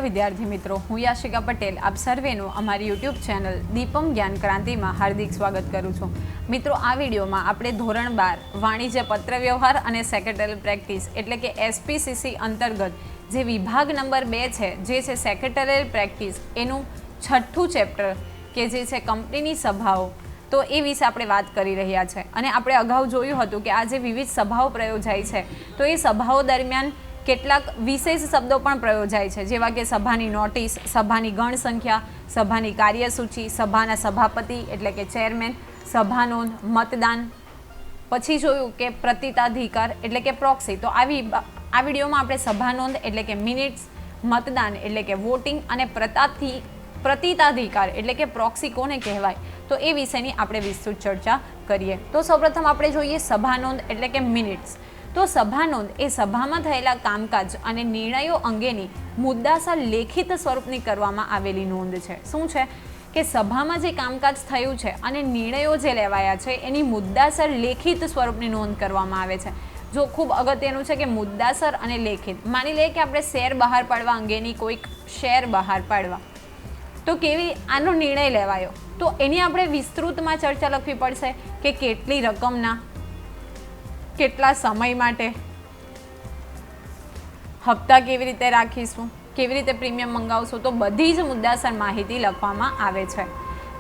વિદ્યાર્થી મિત્રો, હું યાશિકા પટેલ આપ સર્વેનું અમારી યુટ્યુબ ચેનલ દીપમ જ્ઞાન ક્રાંતિમાં હાર્દિક સ્વાગત કરું છું. મિત્રો, આ વિડીયોમાં આપણે ધોરણ 12 વાણિજ્ય પત્ર વ્યવહાર અને સેક્રેટરીયલ પ્રેક્ટિસ એટલે કે SPCC અંતર્ગત જે વિભાગ નંબર 2 છે, જે છે સેક્રેટરીયલ પ્રેક્ટિસ, એનું 6થું ચેપ્ટર કે જે છે કંપનીની સભાઓ, તો એ વિશે આપણે વાત કરી રહ્યા છે. અને આપણે અગાઉ જોયું હતું કે આ જે વિવિધ સભાઓ પ્રયોજાય છે, તો એ સભાઓ દરમિયાન કેટલાક વિશેષ શબ્દો પણ પ્રયોજાય છે, જેવા કે સભાની નોટિસ, સભાની ગણ સંખ્યા, સભાની કાર્યસૂચિ, સભાના સભાપતિ એટલે કે ચેરમેન, સભાનોંધ, મતદાન. પછી જોયું કે પ્રતિતાધિકાર એટલે કે પ્રોક્સી. તો આ વિડીયોમાં આપણે સભાનોંધ એટલે કે મિનિટ્સ, મતદાન એટલે કે વોટિંગ અને પ્રતિતાધિકાર એટલે કે પ્રોક્સી કોને કહેવાય, તો એ વિશેની આપણે વિસ્તૃત ચર્ચા કરીએ. તો સૌપ્રથમ આપણે જોઈએ સભાનોંધ એટલે કે મિનિટ્સ. તો સભાનોંધ એ સભામાં થયેલા કામકાજ અને નિર્ણયો અંગેની મુદ્દાસર લેખિત સ્વરૂપની કરવામાં આવેલી નોંધ છે. શું છે કે સભામાં જે કામકાજ થયું છે અને નિર્ણયો જે લેવાયા છે એની મુદ્દાસર લેખિત સ્વરૂપની નોંધ કરવામાં આવે છે. જો ખૂબ અગત્યનું છે કે મુદ્દાસર અને લેખિત. માની લઈએ કે આપણે શેર બહાર પાડવા અંગેની કોઈક શેર બહાર પાડવા, તો કેવી આનો નિર્ણય લેવાયો, તો એની આપણે વિસ્તૃતમાં ચર્ચા લખવી પડશે કે કેટલી રકમના, કેટલા સમય માટે, હપ્તા કેવી રીતે રાખીશું, કેવી રીતે પ્રીમિયમ મંગાવશું, તો બધી જ મુદ્દાસર માહિતી લખવામાં આવે છે.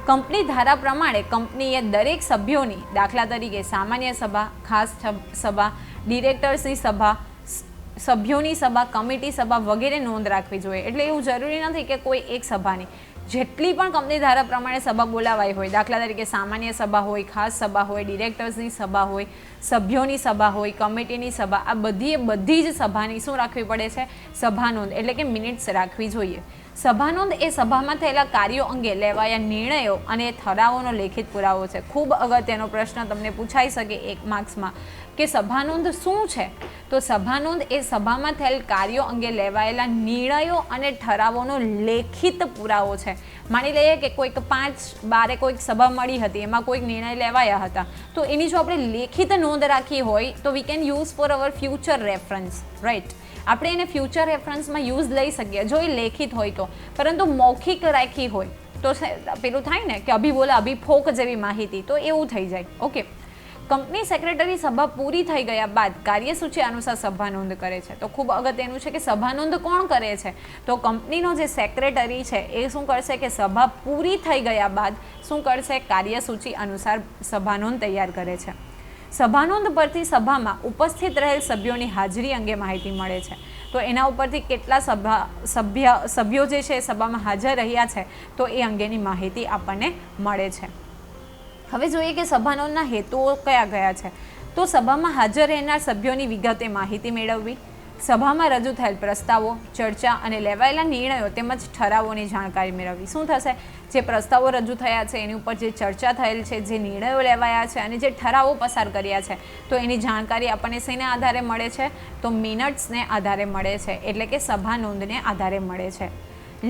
કંપની ધારા પ્રમાણે કંપનીએ દરેક સભ્યોની, દાખલા તરીકે સામાન્ય સભા, ખાસ સભા, ડિરેક્ટર્સની સભા, સભ્યોની સભા, કમિટી સભા વગેરે નોંધ રાખવી જોઈએ. એટલે એવું જરૂરી નથી કે કોઈ એક સભાની, જેટલી પણ કંપની ધારા પ્રમાણે સભા બોલાવાઈ હોય, દાખલા તરીકે સામાન્ય સભા હોય, ખાસ સભા હોય, ડિરેક્ટર્સની સભા હોય, સભ્યોની સભા હોય, કમિટીની સભા, આ બધી જ સભાની શું રાખવી પડે છે? સભાનોંધ એટલે કે મિનિટ્સ રાખવી જોઈએ. સભાનોંધ એ સભામાં થયેલા કાર્યો અંગે લેવાયા નિર્ણયો અને ઠરાવોનો લેખિત પુરાવો છે. ખૂબ અગત્યનો પ્રશ્ન તમને પૂછાઈ શકે 1 માર્ક્સમાં કે સભાનોંધ શું છે? તો સભાનોંધ એ સભામાં થયેલ કાર્યો અંગે લેવાયેલા નિર્ણયો અને ઠરાવોનો લેખિત પુરાવો છે. માની લઈએ કે કોઈક 5/12 કોઈક સભા મળી હતી, એમાં કોઈક નિર્ણય લેવાયા હતા, તો એની જો આપણે લેખિત નોંધ રાખી હોય તો we can use for hour future reference, right? આપણે એને ફ્યુચર રેફરન્સમાં યુઝ લઈ શકીએ જો એ લેખિત હોય તો. પરંતુ મૌખિક રાખી હોય તો પેલું થાય ને કે અભી બોલા અભી ફોક જેવી માહિતી, તો એવું થઈ જાય. ઓકે. કંપની સેક્રેટરી સભા પૂરી થઈ ગયા બાદ કાર્યસૂચિ અનુસાર સભાનોંધ કરે છે. તો ખૂબ અગત્યનું છે કે સભાનોંધ કોણ કરે છે? તો કંપનીનો જે સેક્રેટરી છે એ શું કરશે કે સભા પૂરી થઈ ગયા બાદ શું કરશે? કાર્યસૂચિ અનુસાર સભાનોંધ તૈયાર કરે છે. સભાનોંધ પરથી સભામાં ઉપસ્થિત રહેલ સભ્યોની હાજરી અંગે માહિતી મળે છે. તો એના ઉપરથી કેટલા સભ્યો જે છે સભામાં હાજર રહ્યા છે, તો એ અંગેની માહિતી આપણને મળે છે. હવે જોઈએ કે સભાનોંધના હેતુઓ કયા કયા છે. તો સભામાં હાજર રહેનાર સભ્યોની વિગતે માહિતી મેળવવી, સભામાં રજૂ થયેલ પ્રસ્તાવો, ચર્ચા અને લેવાયેલા નિર્ણયો તેમજ ઠરાવોની જાણકારી મેળવવી. શું થશે? જે પ્રસ્તાવો રજૂ થયા છે એની ઉપર જે ચર્ચા થયેલ છે, જે નિર્ણયો લેવાયા છે અને જે ઠરાવો પસાર કર્યા છે, તો એની જાણકારી આપણને શેને આધારે મળે છે? તો મિનિટ્સને આધારે મળે છે, એટલે કે સભાનોંધને આધારે મળે છે.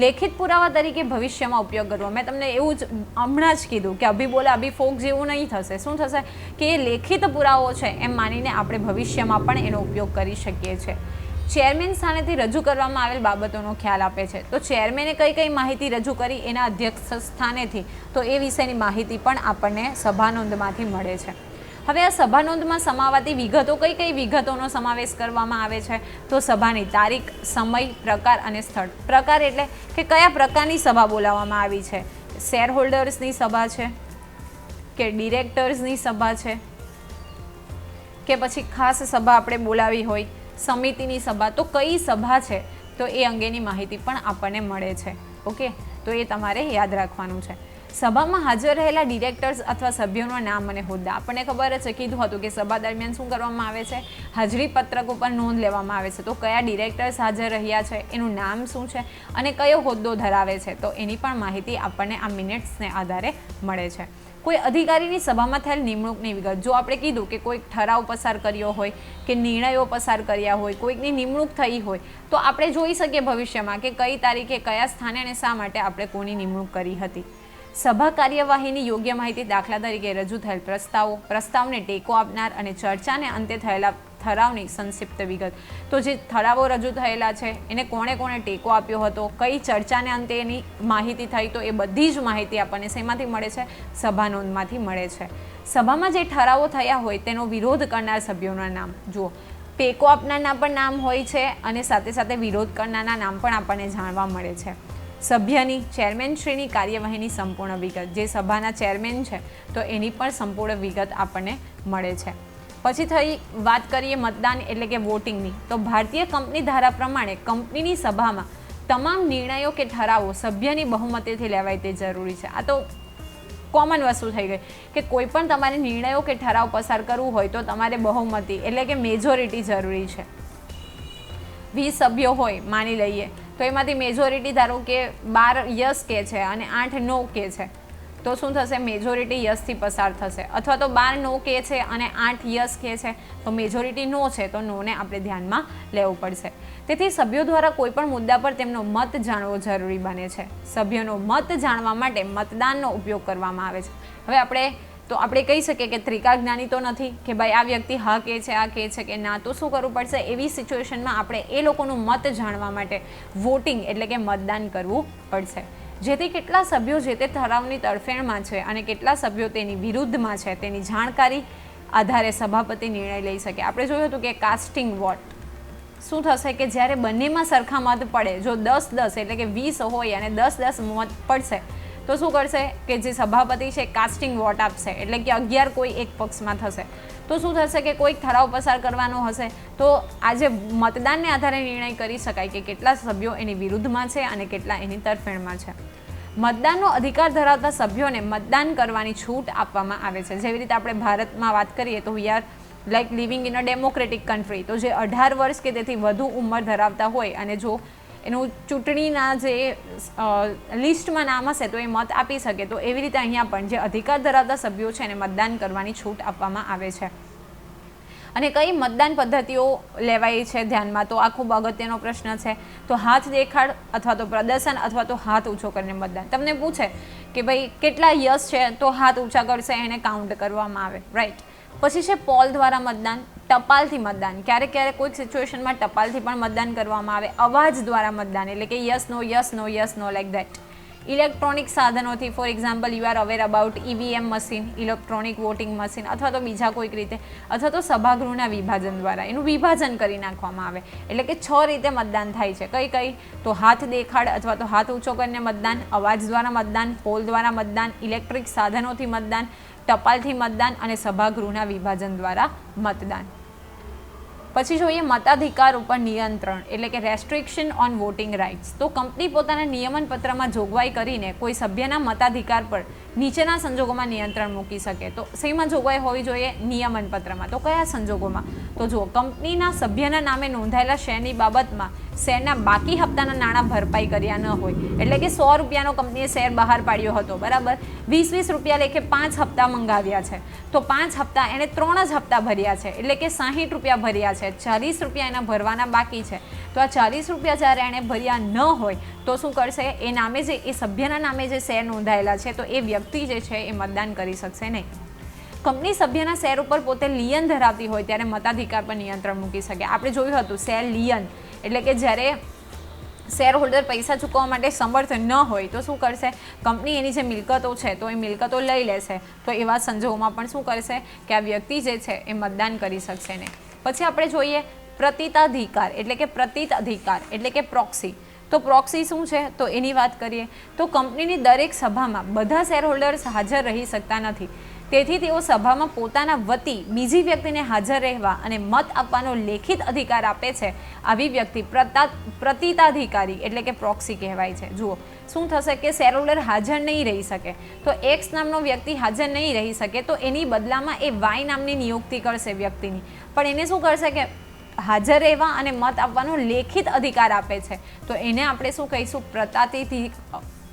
લેખિત પુરાવા તરીકે ભવિષ્યમાં ઉપયોગ કરવો. મેં તમને એવું જ હમણાં જ કીધું કે અભી બોલે અભી ફોક જેવું નહીં થશે. શું થશે કે એ લેખિત પુરાવો છે એમ માનીને આપણે ભવિષ્યમાં પણ એનો ઉપયોગ કરી શકીએ છીએ. ચેરમેન સ્થાનેથી રજૂ કરવામાં આવેલ બાબતોનો ખ્યાલ આપે છે. તો ચેરમેને કઈ માહિતી રજૂ કરી એના અધ્યક્ષ સ્થાનેથી, તો એ વિશેની માહિતી પણ આપણને સભાનોંધમાંથી મળે છે. હવે આ સભાનોંધમાં સમાવાતી વિગતો કઈ વિગતોનો સમાવેશ કરવામાં આવે છે? તો સભાની તારીખ, સમય, પ્રકાર અને સ્થળ. પ્રકાર એટલે કે કયા પ્રકારની સભા બોલાવવામાં આવી છે? શેર હોલ્ડર્સની સભા છે કે ડિરેક્ટર્સની સભા છે કે પછી ખાસ સભા આપણે બોલાવી હોય, સમિતિની સભા, તો કઈ સભા છે? તો એ અંગેની માહિતી પણ આપણને મળે છે. ઓકે, તો એ તમારે યાદ રાખવાનું છે. સભામાં હાજર રહેલા ડિરેક્ટર્સ અથવા સભ્યોનું નામ અને હોદ્દા. આપણને ખબર જ કીધું હતું કે સભા દરમિયાન શું કરવામાં આવે છે? હાજરી પત્રક ઉપર નોંધ લેવામાં આવે છે. તો કયા ડિરેક્ટર્સ હાજર રહ્યા છે, એનું નામ શું છે અને કયો હોદ્દો ધરાવે છે, તો એની પણ માહિતી આપણને આ મિનિટ્સને આધારે મળે છે. કોઈ અધિકારીની સભામાં થયેલ નિમણૂકની વિગત. જો આપણે કીધું કે કોઈક ઠરાવ પસાર કર્યો હોય કે નિર્ણયો પસાર કર્યા હોય, કોઈકની નિમણૂક થઈ હોય, તો આપણે જોઈ શકીએ ભવિષ્યમાં કે કઈ તારીખે, કયા સ્થાને અને શા માટે આપણે કોની નિમણૂક કરી હતી. સભા કાર્યવાહીની યોગ્ય માહિતી, દાખલા તરીકે રજૂ થયેલ પ્રસ્તાવો, પ્રસ્તાવને ટેકો આપનાર અને ચર્ચાને અંતે ઠરાવની સંક્ષિપ્ત વિગત. તો જે ઠરાવો રજૂ થયેલા છે એને કોણે કોણે ટેકો આપ્યો હતો, કઈ ચર્ચાને અંતે એની માહિતી થઈ, તો એ બધી જ માહિતી આપણને શેમાંથી મળે છે? સભા નોંધમાંથી મળે છે. સભામાં જે ઠરાવો થયા હોય તેનો વિરોધ કરનાર સભ્યોના નામ જુઓ. ટેકો આપનારના પણ નામ હોય છે અને સાથે સાથે વિરોધ કરનારના નામ પણ આપણને જાણવા મળે છે. સભ્યની ચેરમેનશ્રીની કાર્યવાહીની સંપૂર્ણ વિગત, જે સભાના ચેરમેન છે તો એની પણ સંપૂર્ણ વિગત આપણને મળે છે. પછી થઈ વાત કરીએ મતદાન એટલે કે વોટિંગની, તો ભારતીય કંપની ધારા પ્રમાણે કંપનીની સભામાં તમામ નિર્ણયો કે ઠરાવો સભ્યની બહુમતીથી લેવાય તે જરૂરી છે. આ તો કોમન વસ્તુ થઈ ગઈ કે કોઈ પણ તમારે નિર્ણયો કે ઠરાવ પસાર કરવું હોય તો તમારે બહુમતી એટલે કે મેજોરિટી જરૂરી છે. 20 સભ્યો હોય માની લઈએ, તો એમાંથી મેજોરિટી ધારો કે 12 યસ કહે છે અને 8 નો કહે છે, તો શું થશે? મેજોરિટી યસથી પસાર થશે. અથવા તો 12 નો કહે છે અને 8 યસ કહે છે, તો મેજોરિટી નો છે તો નોને આપણે ધ્યાનમાં લેવું પડશે. તેથી સભ્યો દ્વારા કોઈ પણ મુદ્દા પર તેમનો મત જાણવો જરૂરી બને છે. સભ્યોનો મત જાણવા માટે મતદાનનો ઉપયોગ કરવામાં આવે છે. હવે આપણે કહી શકીએ કે ત્રિકાળ તો નથી કે ભાઈ આ વ્યક્તિ હા કહે છે, આ કહે છે કે ના, તો શું કરવું પડશે? એવી સિચ્યુએશનમાં આપણે એ લોકોનું મત જાણવા માટે વોટિંગ એટલે કે મતદાન કરવું પડશે. જેથી કેટલા સભ્યો જે તે ઠરાવની તરફેણમાં છે અને કેટલા સભ્યો તેની વિરુદ્ધમાં છે તેની જાણકારી આધારે સભાપતિ નિર્ણય લઈ શકે. આપણે જોયું હતું કે કાસ્ટિંગ વોટ શું થશે કે જ્યારે બંનેમાં સરખા મત પડે, જો 10-10 એટલે કે 20 હોય અને 10-10 મત પડશે, તો શું કરશે કે જે સભાપતિ છે કાસ્ટિંગ વોટ આપશે, એટલે કે 11 કોઈ એક પક્ષમાં થશે. તો શું થશે કે કોઈક ઠરાવ પસાર કરવાનો હશે તો આજે મતદાનને આધારે નિર્ણય કરી શકાય કે કેટલા સભ્યો એની વિરુદ્ધમાં છે અને કેટલા એની તરફેણમાં છે. મતદાનનો અધિકાર ધરાવતા સભ્યોને મતદાન કરવાની છૂટ આપવામાં આવે છે. જેવી રીતે આપણે ભારતમાં વાત કરીએ તો we are like living in a democratic country. તો જે 18 વર્ષ કે તેથી વધુ ઉંમર ધરાવતા હોય અને જો એનું ચૂંટણીના જે લિસ્ટમાં નામ હશે તો એ મત આપી શકે. તો એવી રીતે અહીંયા પણ જે અધિકાર ધરાવતા સભ્યો છે એને મતદાન કરવાની છૂટ આપવામાં આવે છે. અને કઈ મતદાન પદ્ધતિઓ લેવાય છે ધ્યાનમાં, તો આ ખૂબ અગત્યનો પ્રશ્ન છે. તો હાથ દેખાડ અથવા તો પ્રદર્શન અથવા તો હાથ ઊંચો કરીને મતદાન. તમને પૂછે કે ભાઈ કેટલા યસ છે તો હાથ ઊંચા કરશે, એને કાઉન્ટ કરવામાં આવે, રાઈટ. પછી છે પોલ દ્વારા મતદાન, ટપાલથી મતદાન. ક્યારેક ક્યારેક કોઈક સિચ્યુએશનમાં ટપાલથી પણ મતદાન કરવામાં આવે. અવાજ દ્વારા મતદાન એટલે કે yes no yes no yes no like that. Electronic સાધનોથી, for example you are aware about EVM machine, electronic voting machine, અથવા તો બીજા કોઈક રીતે, અથવા તો સભાગૃહના વિભાજન દ્વારા એનું વિભાજન કરી નાખવામાં આવે. એટલે કે 6 રીતે મતદાન થાય છે. કઈ તો હાથ દેખાડ અથવા તો હાથ ઊંચો કરીને મતદાન, અવાજ દ્વારા મતદાન, પોલ દ્વારા મતદાન, ઇલેક્ટ્રિક સાધનોથી મતદાન, ટપાલથી મતદાન અને સભાગૃહના વિભાજન દ્વારા મતદાન. પછી જોઈએ મતાધિકાર ઉપર નિયંત્રણ એટલે કે રેસ્ટ્રિક્શન ઓન વોટિંગ રાઇટ્સ. તો કંપની પોતાના નિયમન પત્રમાં જોગવાઈ કરીને કોઈ સભ્યના મતાધિકાર પર નીચેના સંજોગોમાં નિયંત્રણ મૂકી શકે. તો શેમાં જોગવાઈ હોવી જોઈએ? નિયમન પત્રમાં. તો કયા સંજોગોમાં? તો જુઓ, કંપનીના સભ્યના નામે નોંધાયેલા શેરની બાબતમાં શેરના બાકી હપ્તાના નાણાં ભરપાઈ કર્યા ન હોય. એટલે કે 100 રૂપિયાનો કંપનીએ શેર બહાર પાડ્યો હતો, બરાબર, 20-20 રૂપિયા લેખે 5 હપ્તા મંગાવ્યા છે. તો 5 હપ્તા એને 3 જ હપ્તા ભર્યા છે, એટલે કે 60 રૂપિયા ભર્યા છે, 40 રૂપિયા એના ભરવાના બાકી છે. તો આ 40 રૂપિયા જ્યારે એણે ભર્યા ન હોય તો શું કરશે? એ નામે જે એ સભ્યના નામે જે શેર નોંધાયેલા છે તો એ વ્યક્તિ જે છે એ મતદાન કરી શકશે નહીં. કંપની સભ્યના શેર ઉપર પોતે લિયન ધરાવતી હોય ત્યારે મતાધિકાર પર નિયંત્રણ મૂકી શકે. આપણે જોયું હતું શેર લિયન એટલે કે જ્યારે શેર હોલ્ડર પૈસા ચૂકવવા માટે સમર્થ ન હોય તો શું કરશે? કંપની એની જે મિલકતો છે તો એ મિલકતો લઈ લેશે. તો એવા સંજોગોમાં પણ શું કરશે કે આ વ્યક્તિ જે છે એ મતદાન કરી શકશે નહીં. પછી આપણે જોઈએ પ્રતિતાધિકાર એટલે કે પ્રતીત અધિકાર એટલે કે પ્રોક્સી. તો પ્રોક્સી શું છે? તો એની વાત કરીએ તો કંપનીની દરેક સભામાં બધા શેર હોલ્ડર્સ હાજર રહી શકતા નથી. તેથી તેઓ સભામાં પોતાના વતી બીજી વ્યક્તિને હાજર રહેવા અને મત આપવાનો લેખિત અધિકાર આપે છે. આવી વ્યક્તિ પ્રતિતાધિકારી એટલે કે પ્રોક્સી કહેવાય છે. જુઓ, શું થશે કે શેર હોલ્ડર હાજર નહીં રહી શકે, તો એક્સ નામનો વ્યક્તિ હાજર નહીં રહી શકે તો એની બદલામાં એ વાય નામની નિયુક્તિ કરશે વ્યક્તિની. પણ એને શું કરશે કે હાજર રહેવા અને મત આપવાનો લેખિત અધિકાર આપે છે. તો એને આપણે શું કહીશું?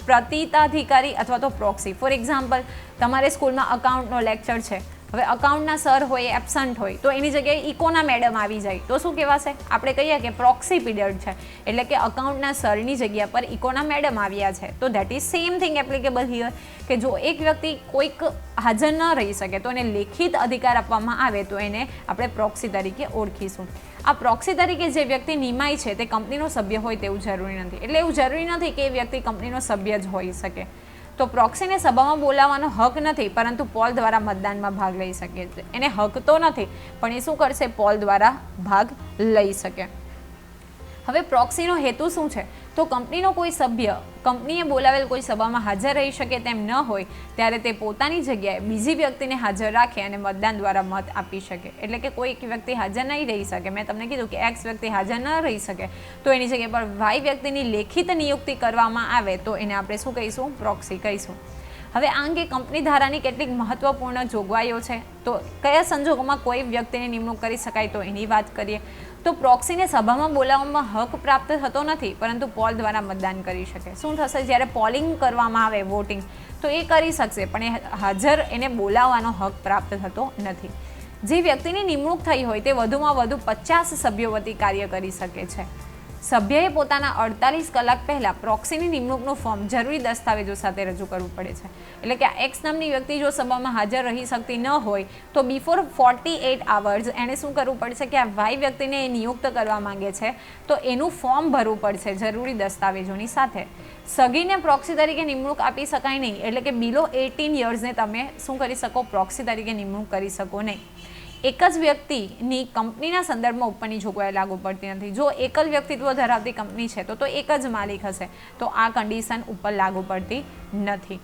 પ્રતિતાધિકારી અથવા તો પ્રોક્સી. ફોર એક્ઝામ્પલ, તમારે સ્કૂલમાં અકાઉન્ટનો લેક્ચર છે હવે અકાઉન્ટના સર હોય એબસન્ટ હોય તો એની જગ્યાએ ઇકોના મેડમ આવી જાય તો શું કહેવાશે? આપણે કહીએ કે પ્રોક્સી પીરિયડ છે, એટલે કે અકાઉન્ટના સરની જગ્યા પર ઇકોના મેડમ આવ્યા છે. તો that is same thing applicable here, કે જો એક વ્યક્તિ કોઈક હાજર ન રહી શકે તો એને લેખિત અધિકાર આપવામાં આવે તો એને આપણે પ્રોક્સી તરીકે ઓળખીશું. આ પ્રોક્સી તરીકે જે વ્યક્તિ નિમાય છે તે કંપનીનો સભ્ય હોય તેવું જરૂરી નથી. એટલે એવું જરૂરી નથી કે એ વ્યક્તિ કંપનીનો સભ્ય જ હોઈ શકે. તો પ્રોક્સીને સભામાં બોલાવવાનો હક નથી, પરંતુ પોલ દ્વારા મતદાનમાં ભાગ લઈ શકે છે. એને હક તો નથી, પણ એ શું કરશે? પોલ દ્વારા ભાગ લઈ શકે. હવે પ્રોક્સીનો હેતુ શું છે? તો કંપનીનો કોઈ સભ્ય કંપનીએ બોલાવેલ કોઈ સભામાં હાજર રહી શકે તેમ ન હોય ત્યારે તે પોતાની જગ્યાએ બીજી વ્યક્તિને હાજર રાખે અને મતદાન દ્વારા મત આપી શકે. એટલે કે કોઈ એક વ્યક્તિ હાજર નહીં રહી શકે, મેં તમને કીધું કે એક્સ વ્યક્તિ હાજર ન રહી શકે તો એની જગ્યા પર વાય વ્યક્તિની લેખિત નિયુક્તિ કરવામાં આવે તો એને આપણે શું કહીશું? પ્રોક્સી કહીશું. હવે આ અંગે કંપની ધારાની કેટલીક મહત્વપૂર્ણ જોગવાઈઓ છે. તો કયા સંજોગોમાં કોઈ વ્યક્તિની નિમણૂક કરી શકાય તો એની વાત કરીએ. તો પ્રોક્સીને સભામાં બોલાવવામાં હક પ્રાપ્ત થતો નથી, પરંતુ પોલ દ્વારા મતદાન કરી શકે. શું થશે? જ્યારે પોલિંગ કરવામાં આવે, વોટિંગ, તો એ કરી શકશે, પણ એ હાજર એને બોલાવવાનો હક પ્રાપ્ત થતો નથી. જે વ્યક્તિની નિમણૂક થઈ હોય તે વધુમાં વધુ 50 સભ્યો વતી કાર્ય કરી શકે છે. સભ્યએ પોતાના 48 કલાક પહેલાં પ્રોક્સીની નિમણૂકનું ફોર્મ જરૂરી દસ્તાવેજો સાથે રજૂ કરવું પડે છે. એટલે કે આ એક્સ નામની વ્યક્તિ જો સભામાં હાજર રહી શકતી ન હોય તો બિફોર 48 અવર્સ એણે શું કરવું પડશે કે આ વાય વ્યક્તિને એ નિયુક્ત કરવા માંગે છે તો એનું ફોર્મ ભરવું પડશે જરૂરી દસ્તાવેજોની સાથે. સગીને પ્રોક્સી તરીકે નિમણૂક આપી શકાય નહીં, એટલે કે બિલો 18 યર્સને તમે શું કરી શકો? પ્રોક્સી તરીકે નિમણૂક કરી શકો નહીં. એક જ વ્યક્તિની કંપનીના સંદર્ભમાં ઉપરની જોગવાઈ લાગુ પડતી નથી. જો એકલ વ્યક્તિત્વ ધરાવતી કંપની છે તો એક જ માલિક હશે તો આ કન્ડિશન ઉપર લાગુ પડતી નથી.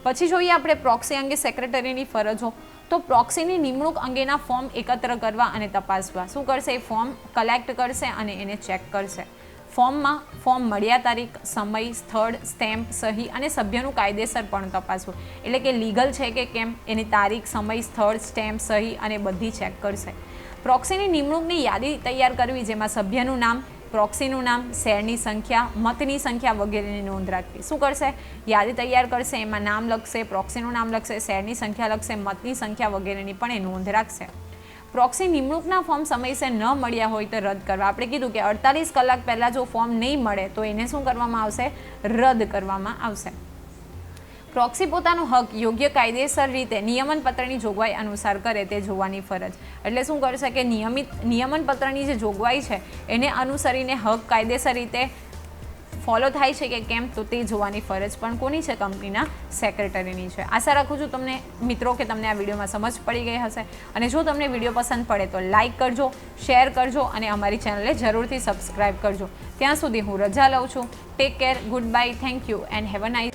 પછી જોઈએ આપણે પ્રોક્સી અંગે સેક્રેટરીની ફરજો. તો પ્રોક્સીની નિમણૂક અંગેના ફોર્મ એકત્ર કરવા અને તપાસવા. શું કરશે? એ ફોર્મ કલેક્ટ કરશે અને એને ચેક કરશે. ફોર્મ મળ્યા તારીખ, સમય, સ્થળ, સ્ટેમ્પ, સહી અને સભ્યનું કાયદેસર પણ તપાસવું. એટલે કે લીગલ છે કે કેમ એની તારીખ, સમય, સ્થળ, સ્ટેમ્પ, સહી અને બધી ચેક કરશે. પ્રોક્સીની નિમણૂકની યાદી તૈયાર કરવી, જેમાં સભ્યનું નામ, પ્રોક્સીનું નામ, શેરની સંખ્યા, મતની સંખ્યા વગેરેની નોંધ રાખવી. શું કરશે? યાદી તૈયાર કરશે, એમાં નામ લખશે, પ્રોક્સીનું નામ લખશે, શેરની સંખ્યા લખશે, મતની સંખ્યા વગેરેની પણ એ નોંધ રાખશે. પ્રોક્સી નિમણૂકના ફોર્મ સમયસર ન મળ્યા હોય તો રદ કરવા. આપણે કીધું કે 48 કલાક પહેલાં જો ફોર્મ નહીં મળે તો એને શું કરવામાં આવશે? રદ કરવામાં આવશે. પ્રોક્સી પોતાનો હક યોગ્ય કાયદેસર રીતે નિયમન પત્રની જોગવાઈ અનુસાર કરે તે જોવાની ફરજ. એટલે શું કરશે કે નિયમન પત્રની જે જોગવાઈ છે એને અનુસરીને હક કાયદેસર રીતે ફોલો થાય છે કે કેમ તો તે જોવાની ફરજ પણ કોની છે? કંપનીના સેક્રેટરીની છે. આશા રાખું છું તમને મિત્રો કે તમને આ વિડીયોમાં સમજ પડી ગઈ હશે. અને જો તમને વિડીયો પસંદ પડે તો લાઇક કરજો, શેર કરજો અને અમારી ચેનલને જરૂરથી સબસ્ક્રાઈબ કરજો. ત્યાં સુધી હું રજા લઉં છું. Take care, good bye, thank you and have a nice